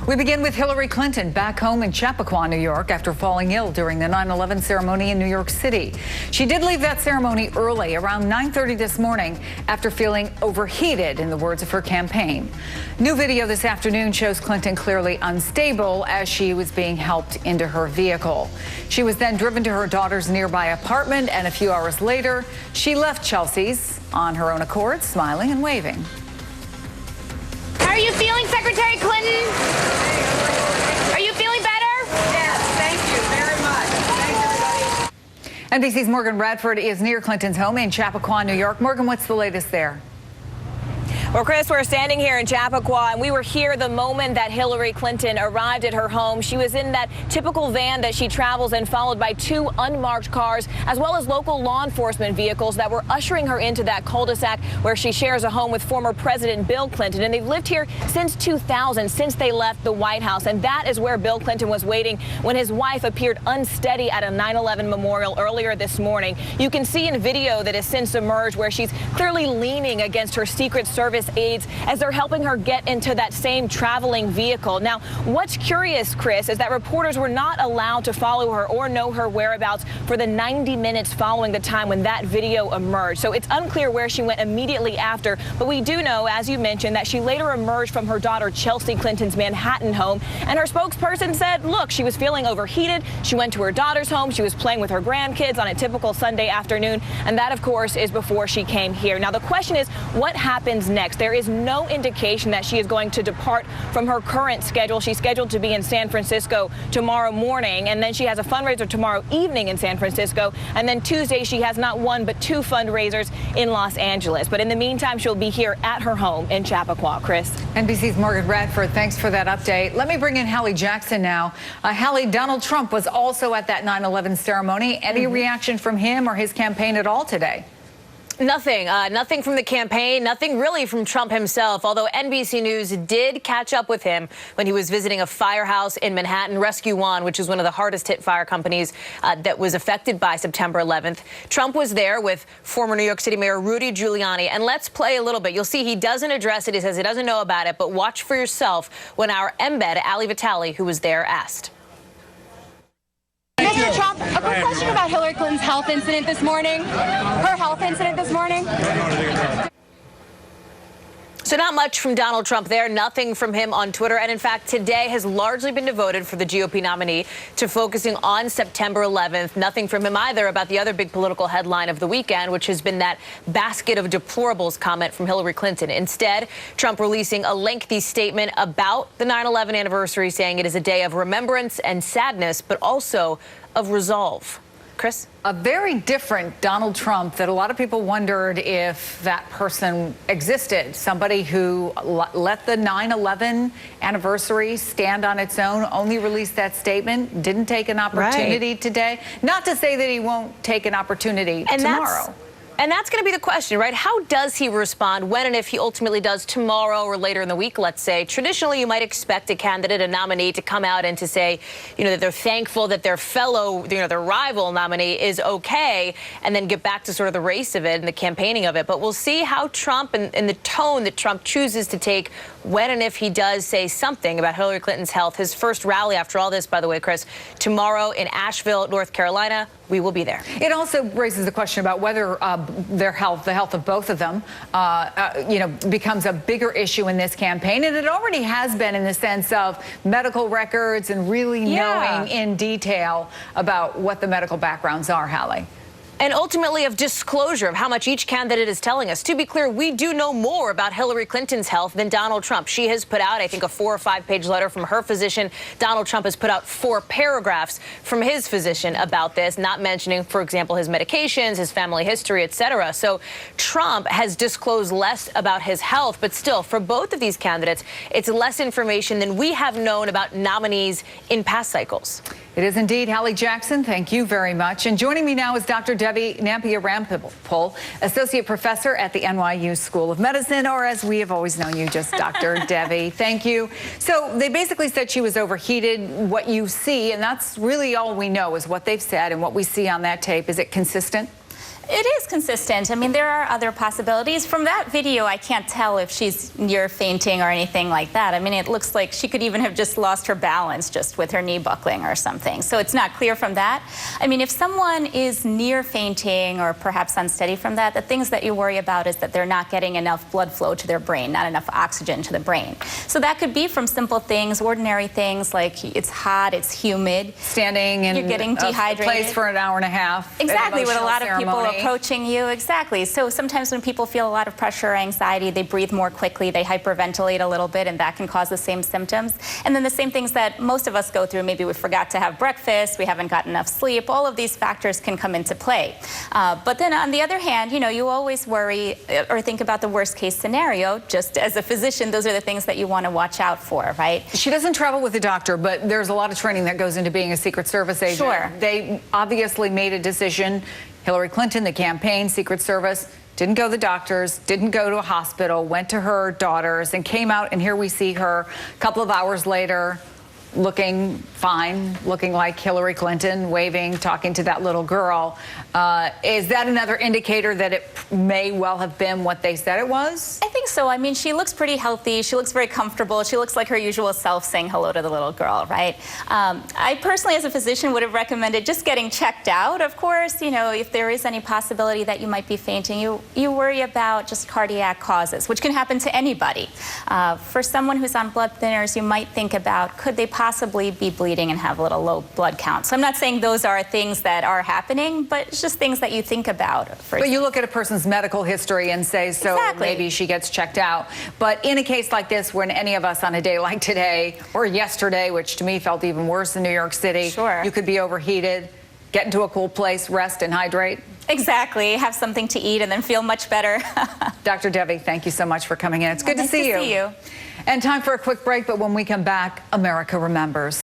We begin with Hillary Clinton back home in Chappaqua, New York, after falling ill during the 9/11 ceremony in New York City. She did leave that ceremony early, around 9:30 this morning, after feeling overheated, in the words of her campaign. New video this afternoon shows Clinton clearly unstable as she was being helped into her vehicle. She was then driven to her daughter's nearby apartment, and a few hours later, she left Chelsea's on her own accord, smiling and waving. How are you feeling, Secretary Clinton? Are you feeling better? Yes, thank you very much. Thanks, everybody. NBC's Morgan Radford is near Clinton's home in Chappaqua, New York. Morgan, what's the latest there? Well, Chris, we're standing here in Chappaqua, and we were here the moment that Hillary Clinton arrived at her home. She was in that typical van that she travels in, followed by two unmarked cars, as well as local law enforcement vehicles that were ushering her into that cul-de-sac where she shares a home with former President Bill Clinton. And they've lived here since 2000, since they left the White House. And that is where Bill Clinton was waiting when his wife appeared unsteady at a 9/11 memorial earlier this morning. You can see in video that has since emerged where she's clearly leaning against her Secret Service aides as they're helping her get into that same traveling vehicle. Now, what's curious, Chris, is that reporters were not allowed to follow her or know her whereabouts for the 90 minutes following the time when that video emerged. So it's unclear where she went immediately after, but we do know, as you mentioned, that she later emerged from her daughter Chelsea Clinton's Manhattan home, and her spokesperson said, look, she was feeling overheated. She went to her daughter's home. She was playing with her grandkids on a typical Sunday afternoon, and that, of course, is before she came here. Now, the question is, what happens next? There is no indication that she is going to depart from her current schedule. She's scheduled to be in San Francisco tomorrow morning, and then she has a fundraiser tomorrow evening in San Francisco, and then Tuesday she has not one but two fundraisers in Los Angeles. But in the meantime, she'll be here at her home in Chappaqua. Chris. NBC's Morgan Radford, thanks for that update. Let me bring in Hallie Jackson now. Hallie, Donald Trump was also at that 9/11 ceremony. Any reaction from him or his campaign at all today? Nothing. Nothing from the campaign, nothing really from Trump himself, although NBC News did catch up with him when he was visiting a firehouse in Manhattan, Rescue One, which is one of the hardest hit fire companies that was affected by September 11th. Trump was there with former New York City Mayor Rudy Giuliani. And let's play a little bit. You'll see he doesn't address it. He says he doesn't know about it. But watch for yourself when our embed, Ali Vitale, who was there, asked. Mr. Trump, a quick question about Hillary Clinton's health incident this morning. Her health incident this morning. So not much from Donald Trump there, nothing from him on Twitter. And in fact, today has largely been devoted for the GOP nominee to focusing on September 11th. Nothing from him either about the other big political headline of the weekend, which has been that basket of deplorables comment from Hillary Clinton. Instead, Trump releasing a lengthy statement about the 9/11 anniversary, saying it is a day of remembrance and sadness, but also of resolve. Chris? A very different Donald Trump that a lot of people wondered if that person existed. Somebody who let the 9/11 anniversary stand on its own, only released that statement, didn't take an opportunity today. Not to say that he won't take an opportunity tomorrow. And that's going to be the question, right? How does he respond when and if he ultimately does tomorrow or later in the week, let's say? Traditionally, you might expect a candidate, a nominee, to come out and to say, that they're thankful that their fellow, their rival nominee is okay, and then get back to sort of the race of it and the campaigning of it. But we'll see how Trump and the tone that Trump chooses to take when and if he does say something about Hillary Clinton's health. His first rally after all this, by the way, Chris, tomorrow in Asheville, North Carolina. We will be there. It also raises the question about whether their health, the health of both of them, becomes a bigger issue in this campaign. And it already has been in the sense of medical records and really knowing in detail about what the medical backgrounds are, Hallie. And ultimately of disclosure of how much each candidate is telling us. To be clear, we do know more about Hillary Clinton's health than Donald Trump. She has put out, I think, a 4 or 5 page letter from her physician. Donald Trump has put out 4 paragraphs from his physician about this, not mentioning, for example, his medications, his family history, etc. So Trump has disclosed less about his health, but still, for both of these candidates, it's less information than we have known about nominees in past cycles. It is indeed. Hallie Jackson, thank you very much. And joining me now is Dr. Debbie Nampier-Rampol, Associate Professor at the NYU School of Medicine, or as we have always known you, just Dr. Debbie. Thank you. So they basically said she was overheated. What you see, and that's really all we know, is what they've said and what we see on that tape. Is it consistent? It is consistent. I mean, there are other possibilities. From that video, I can't tell if she's near fainting or anything like that. I mean, it looks like she could even have just lost her balance just with her knee buckling or something. So it's not clear from that. I mean, if someone is near fainting or perhaps unsteady from that, the things that you worry about is that they're not getting enough blood flow to their brain, not enough oxygen to the brain. So that could be from simple things, ordinary things like it's hot, it's humid. Standing in You're getting a dehydrated. place for an hour and a half. Exactly, with a lot of people ceremony. approaching you. Exactly. So sometimes when people feel a lot of pressure or anxiety, they breathe more quickly, they hyperventilate a little bit, and that can cause the same symptoms. And then the same things that most of us go through, maybe we forgot to have breakfast, we haven't gotten enough sleep, all of these factors can come into play. But then on the other hand, you know, you always worry or think about the worst case scenario. Just as a physician, those are the things that you want to watch out for, right? She doesn't travel with a doctor, but there's a lot of training that goes into being a Secret Service agent. Sure. They obviously made a decision. Hillary Clinton, the campaign, Secret Service, didn't go to the doctors, didn't go to a hospital, went to her daughters and came out, and here we see her a couple of hours later looking fine, looking like Hillary Clinton, waving, talking to that little girl. Is that another indicator that it may well have been what they said it was? I think so. I mean, she looks pretty healthy. She looks very comfortable. She looks like her usual self saying hello to the little girl, right? I personally, as a physician, would have recommended just getting checked out. Of course, you know, if there is any possibility that you might be fainting, you worry about just cardiac causes, which can happen to anybody. For someone who's on blood thinners, you might think about, could they possibly be bleeding and have a little low blood count? So I'm not saying those are things that are happening, but it's just things that you think about. But you look at a person's medical history and say, so Exactly. maybe she gets checked out. But in a case like this, when any of us on a day like today or yesterday, which to me felt even worse in New York City, Sure. you could be overheated, get into a cool place, rest and hydrate. Exactly. Have something to eat and then feel much better. Dr. Devi, thank you so much for coming in. It's good Nice to see to see you. And time for a quick break, but when we come back, America Remembers.